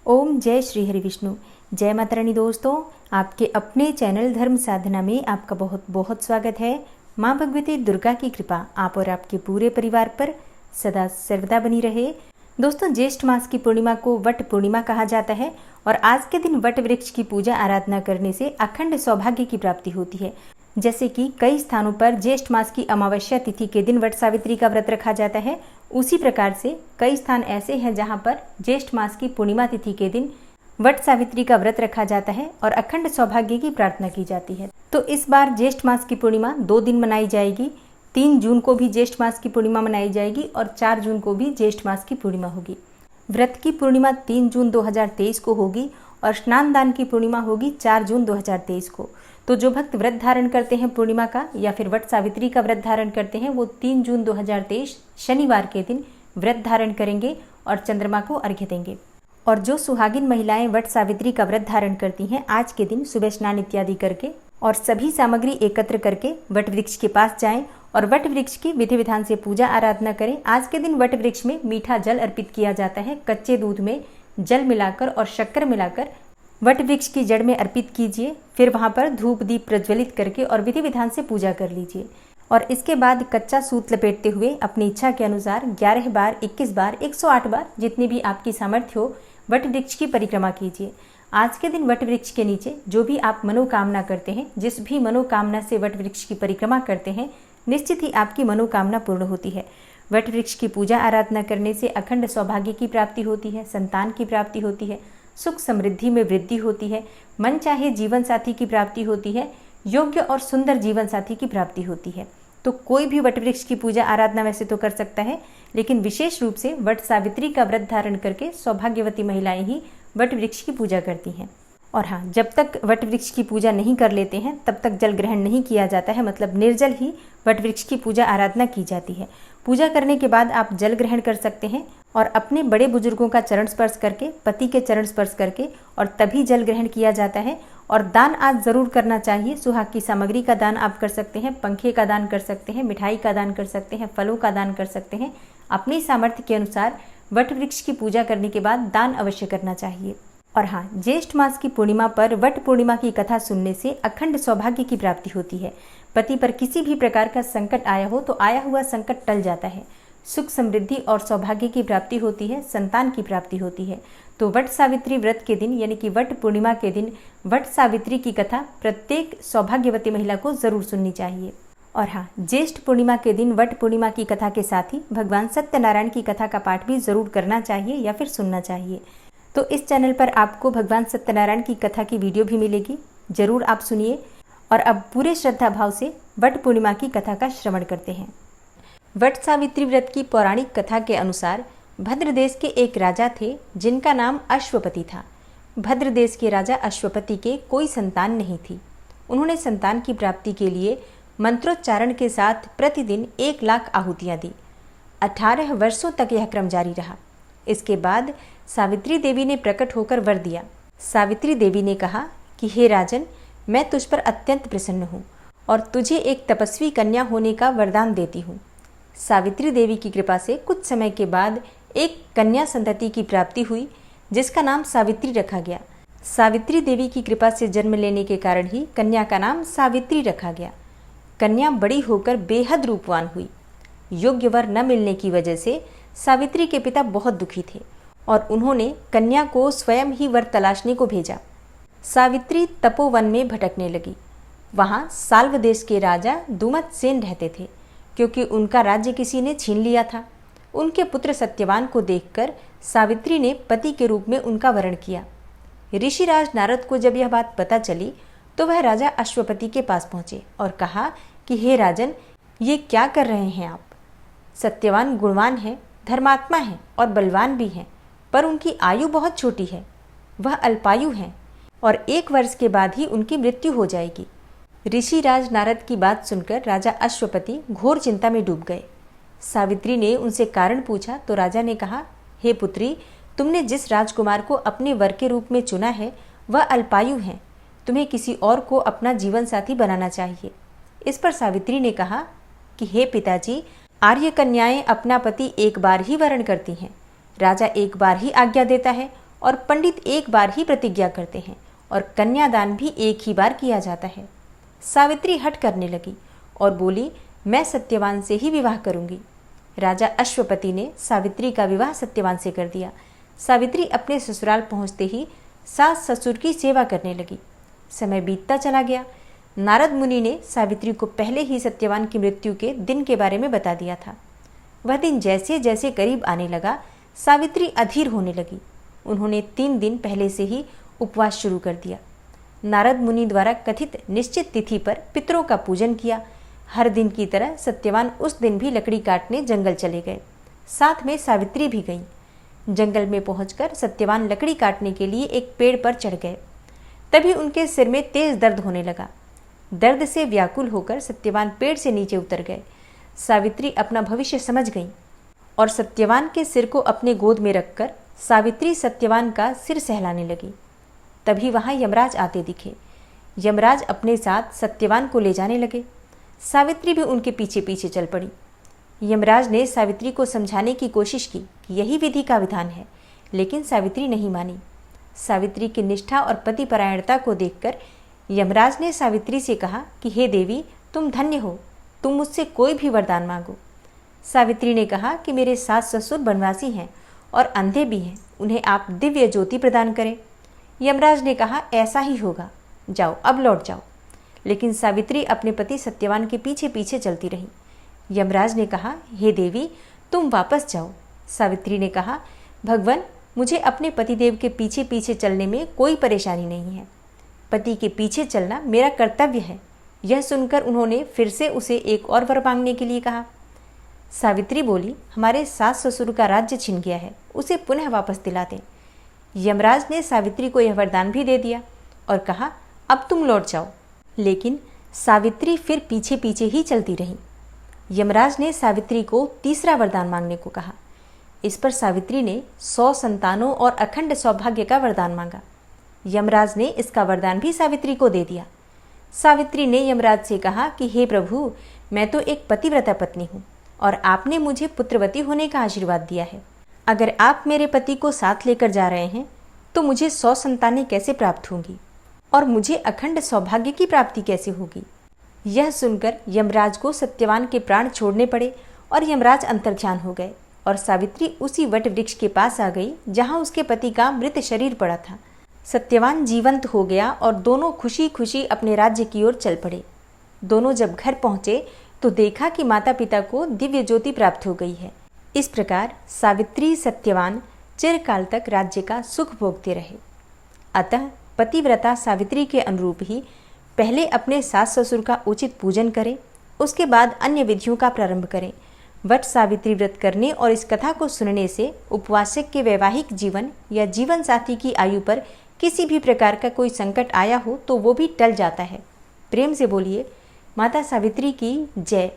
ओम जय श्री हरि विष्णु। जय माता रानी। दोस्तों, आपके अपने चैनल धर्म साधना में आपका बहुत बहुत स्वागत है। माँ भगवती दुर्गा की कृपा आप और आपके पूरे परिवार पर सदा सर्वदा बनी रहे। दोस्तों, ज्येष्ठ मास की पूर्णिमा को वट पूर्णिमा कहा जाता है और आज के दिन वट वृक्ष की पूजा आराधना करने से अखंड सौभाग्य की प्राप्ति होती है। जैसे कि कई स्थानों पर ज्येष्ठ मास की अमावस्या तिथि के दिन वट सावित्री का व्रत रखा जाता है, उसी प्रकार से कई स्थान ऐसे हैं जहां पर ज्येष्ठ मास की पूर्णिमा तिथि के दिन वट सावित्री का व्रत रखा जाता है और अखंड सौभाग्य की प्रार्थना की जाती है। तो इस बार ज्येष्ठ मास की पूर्णिमा 2 दिन मनाई जाएगी। 3 जून को भी ज्येष्ठ मास की पूर्णिमा मनाई जाएगी और 4 जून को भी ज्येष्ठ मास की पूर्णिमा होगी। व्रत की पूर्णिमा 3 जून 2023 को होगी और स्नान दान की पूर्णिमा होगी 4 जून 2023 को। तो जो भक्त व्रत धारण करते हैं पूर्णिमा का या फिर वट सावित्री का व्रत धारण करते हैं, वो 3 जून 2023 शनिवार के दिन व्रत धारण करेंगे और चंद्रमा को अर्घ्य देंगे। और जो सुहागिन महिलाएं वट सावित्री का व्रत धारण करती हैं, आज के दिन सुबह स्नान इत्यादि करके और सभी सामग्री एकत्र करके वट वृक्ष के पास जाएं और वट वृक्ष की विधि विधान से पूजा आराधना करें। आज के दिन वट वृक्ष में मीठा जल अर्पित किया जाता है। कच्चे दूध में जल मिलाकर और शक्कर मिलाकर वट वृक्ष की जड़ में अर्पित कीजिए। फिर वहां पर धूप दीप प्रज्वलित करके और विधि विधान से पूजा कर लीजिए और इसके बाद कच्चा सूत लपेटते हुए अपनी इच्छा के अनुसार 11 बार, 21 बार, 108 बार, जितनी भी आपकी सामर्थ्य हो, वट वृक्ष की परिक्रमा कीजिए। आज के दिन वट वृक्ष के नीचे जो भी आप मनोकामना करते हैं, जिस भी मनोकामना से वट वृक्ष की परिक्रमा करते हैं, निश्चित ही आपकी मनोकामना पूर्ण होती है। वट वृक्ष की पूजा आराधना करने से अखंड सौभाग्य की प्राप्ति होती है, संतान की प्राप्ति होती है, सुख समृद्धि में वृद्धि होती है, मन चाहे जीवन साथी की प्राप्ति होती है, योग्य और सुंदर जीवन साथी की प्राप्ति होती है। तो कोई भी वट वृक्ष की पूजा आराधना वैसे तो कर सकता है, लेकिन विशेष रूप से वट सावित्री का व्रत धारण करके सौभाग्यवती महिलाएं ही वट वृक्ष की पूजा करती हैं। और हाँ, जब तक वट वृक्ष की पूजा नहीं कर लेते हैं तब तक जल ग्रहण नहीं किया जाता है, मतलब निर्जल ही वट वृक्ष की पूजा आराधना की जाती है। पूजा करने के बाद आप जल ग्रहण कर सकते हैं और अपने बड़े बुजुर्गों का चरण स्पर्श करके, पति के चरण स्पर्श करके और तभी जल ग्रहण किया जाता है। और दान आज जरूर करना चाहिए। सुहाग की सामग्री का दान आप कर सकते हैं, पंखे का दान कर सकते हैं, मिठाई का दान कर सकते हैं, फलों का दान कर सकते हैं। अपनी सामर्थ्य के अनुसार वट वृक्ष की पूजा करने के बाद दान अवश्य करना चाहिए। और हाँ, ज्येष्ठ मास की पूर्णिमा पर वट पूर्णिमा की कथा सुनने से अखंड सौभाग्य की प्राप्ति होती है। पति पर किसी भी प्रकार का संकट आया हो तो आया हुआ संकट टल जाता है, सुख समृद्धि और सौभाग्य की प्राप्ति होती है, संतान की प्राप्ति होती है। तो वट सावित्री व्रत के दिन यानी कि वट पूर्णिमा के दिन वट सावित्री की कथा प्रत्येक सौभाग्यवती महिला को जरूर सुननी चाहिए। और हाँ, ज्येष्ठ पूर्णिमा के दिन वट पूर्णिमा की कथा के साथ ही भगवान सत्यनारायण की कथा का पाठ भी जरूर करना चाहिए या फिर सुनना चाहिए। तो इस चैनल पर आपको भगवान सत्यनारायण की कथा की वीडियो भी मिलेगी, जरूर आप सुनिए। और अब पूरे श्रद्धा भाव से वट पूर्णिमा की कथा का श्रवण करते हैं। वट सावित्री व्रत की पौराणिक कथा के अनुसार भद्र देश के एक राजा थे जिनका नाम अश्वपति था। भद्र देश के राजा अश्वपति के कोई संतान नहीं थी। उन्होंने संतान की प्राप्ति के लिए मंत्रोच्चारण के साथ प्रतिदिन 1 लाख आहुतियाँ दी। 18 वर्षों तक यह क्रम जारी रहा। इसके बाद सावित्री देवी ने प्रकट होकर वर दिया। सावित्री देवी ने कहा कि हे राजन, मैं तुझ पर अत्यंत प्रसन्न हूँ और तुझे एक तपस्वी कन्या होने का वरदान देती हूँ। सावित्री देवी की कृपा से कुछ समय के बाद एक कन्या संतति की प्राप्ति हुई जिसका नाम सावित्री रखा गया। सावित्री देवी की कृपा से जन्म लेने के कारण ही कन्या का नाम सावित्री रखा गया। कन्या बड़ी होकर बेहद रूपवान हुई। योग्य वर न मिलने की वजह से सावित्री के पिता बहुत दुखी थे और उन्होंने कन्या को स्वयं ही वर तलाशने को भेजा। सावित्री तपोवन में भटकने लगी। वहाँ साल्व देश के राजा दुमतसेन रहते थे। क्योंकि उनका राज्य किसी ने छीन लिया था, उनके पुत्र सत्यवान को देखकर सावित्री ने पति के रूप में उनका वरण किया। ऋषिराज नारद को जब यह बात पता चली तो वह राजा अश्वपति के पास पहुँचे और कहा कि हे राजन, ये क्या कर रहे हैं आप? सत्यवान गुणवान है, धर्मात्मा है और बलवान भी हैं, पर उनकी आयु बहुत छोटी है। वह अल्पायु हैं और 1 वर्ष के बाद ही उनकी मृत्यु हो जाएगी। ऋषिराज नारद की बात सुनकर राजा अश्वपति घोर चिंता में डूब गए। सावित्री ने उनसे कारण पूछा तो राजा ने कहा, हे पुत्री, तुमने जिस राजकुमार को अपने वर के रूप में चुना है वह अल्पायु हैं। तुम्हें किसी और को अपना जीवन साथी बनाना चाहिए। इस पर सावित्री ने कहा कि हे पिताजी, आर्य कन्याएं अपना पति 1 बार ही वरण करती हैं। राजा 1 बार ही आज्ञा देता है और पंडित एक बार ही प्रतिज्ञा करते हैं और कन्यादान भी एक ही बार किया जाता है। सावित्री हठ करने लगी और बोली, मैं सत्यवान से ही विवाह करूंगी। राजा अश्वपति ने सावित्री का विवाह सत्यवान से कर दिया। सावित्री अपने ससुराल पहुंचते ही सास ससुर की सेवा करने लगी। समय बीतता चला गया। नारद मुनि ने सावित्री को पहले ही सत्यवान की मृत्यु के दिन के बारे में बता दिया था। वह दिन जैसे जैसे करीब आने लगा, सावित्री अधीर होने लगी। उन्होंने 3 दिन पहले से ही उपवास शुरू कर दिया। नारद मुनि द्वारा कथित निश्चित तिथि पर पितरों का पूजन किया। हर दिन की तरह सत्यवान उस दिन भी लकड़ी काटने जंगल चले गए। साथ में सावित्री भी गई। जंगल में पहुंचकर सत्यवान लकड़ी काटने के लिए एक पेड़ पर चढ़ गए। तभी उनके सिर में तेज दर्द होने लगा। दर्द से व्याकुल होकर सत्यवान पेड़ से नीचे उतर गए। सावित्री अपना भविष्य समझ गई और सत्यवान के सिर को अपने गोद में रखकर सावित्री सत्यवान का सिर सहलाने लगी। तभी वहां यमराज आते दिखे। यमराज अपने साथ सत्यवान को ले जाने लगे। सावित्री भी उनके पीछे पीछे चल पड़ी। यमराज ने सावित्री को समझाने की कोशिश की कि यही विधि का विधान है, लेकिन सावित्री नहीं मानी। सावित्री की निष्ठा और पतिपरायणता को देखकर यमराज ने सावित्री से कहा कि हे देवी, तुम धन्य हो, तुम मुझसे कोई भी वरदान मांगो। सावित्री ने कहा कि मेरे सास ससुर वनवासी हैं और अंधे भी हैं, उन्हें आप दिव्य ज्योति प्रदान करें। यमराज ने कहा, ऐसा ही होगा, जाओ अब लौट जाओ। लेकिन सावित्री अपने पति सत्यवान के पीछे पीछे चलती रही। यमराज ने कहा, हे देवी, तुम वापस जाओ। सावित्री ने कहा, भगवान, मुझे अपने पतिदेव के पीछे पीछे चलने में कोई परेशानी नहीं है। पति के पीछे चलना मेरा कर्तव्य है। यह सुनकर उन्होंने फिर से उसे एक और वर मांगने के लिए कहा। सावित्री बोली, हमारे सास ससुर का राज्य छिन गया है, उसे पुनः वापस दिला दें। यमराज ने सावित्री को यह वरदान भी दे दिया और कहा, अब तुम लौट जाओ। लेकिन सावित्री फिर पीछे पीछे ही चलती रही। यमराज ने सावित्री को तीसरा वरदान मांगने को कहा। इस पर सावित्री ने 100 संतानों और अखंड सौभाग्य का वरदान मांगा। यमराज ने इसका वरदान भी सावित्री को दे दिया। सावित्री ने यमराज से कहा कि हे प्रभु, मैं तो एक पतिव्रता पत्नी हूँ और आपने मुझे पुत्रवती होने का आशीर्वाद दिया है। अगर आप मेरे पति को साथ लेकर जा रहे हैं तो मुझे 100 संतानें कैसे प्राप्त होंगी और मुझे अखंड सौभाग्य की प्राप्ति कैसे होगी। यह सुनकर यमराज को सत्यवान के प्राण छोड़ने पड़े और यमराज अंतर्ध्यान हो गए और सावित्री उसी वट वृक्ष के पास आ गई जहाँ उसके पति का मृत शरीर पड़ा था। सत्यवान जीवंत हो गया और दोनों खुशी खुशी अपने राज्य की ओर चल पड़े। दोनों जब घर पहुंचे तो देखा कि माता पिता को दिव्य ज्योति प्राप्त हो गई है। इस प्रकार सावित्री सत्यवान चिरकाल तक राज्य का सुख भोगते रहे। अतः पतिव्रता सावित्री के अनुरूप ही पहले अपने सास ससुर का उचित पूजन करें, उसके बाद अन्य विधियों का प्रारंभ करें। वट सावित्री व्रत करने और इस कथा को सुनने से उपवासक के वैवाहिक जीवन या जीवन साथी की आयु पर किसी भी प्रकार का कोई संकट आया हो तो वो भी टल जाता है। प्रेम से बोलिए, माता सावित्री की जय।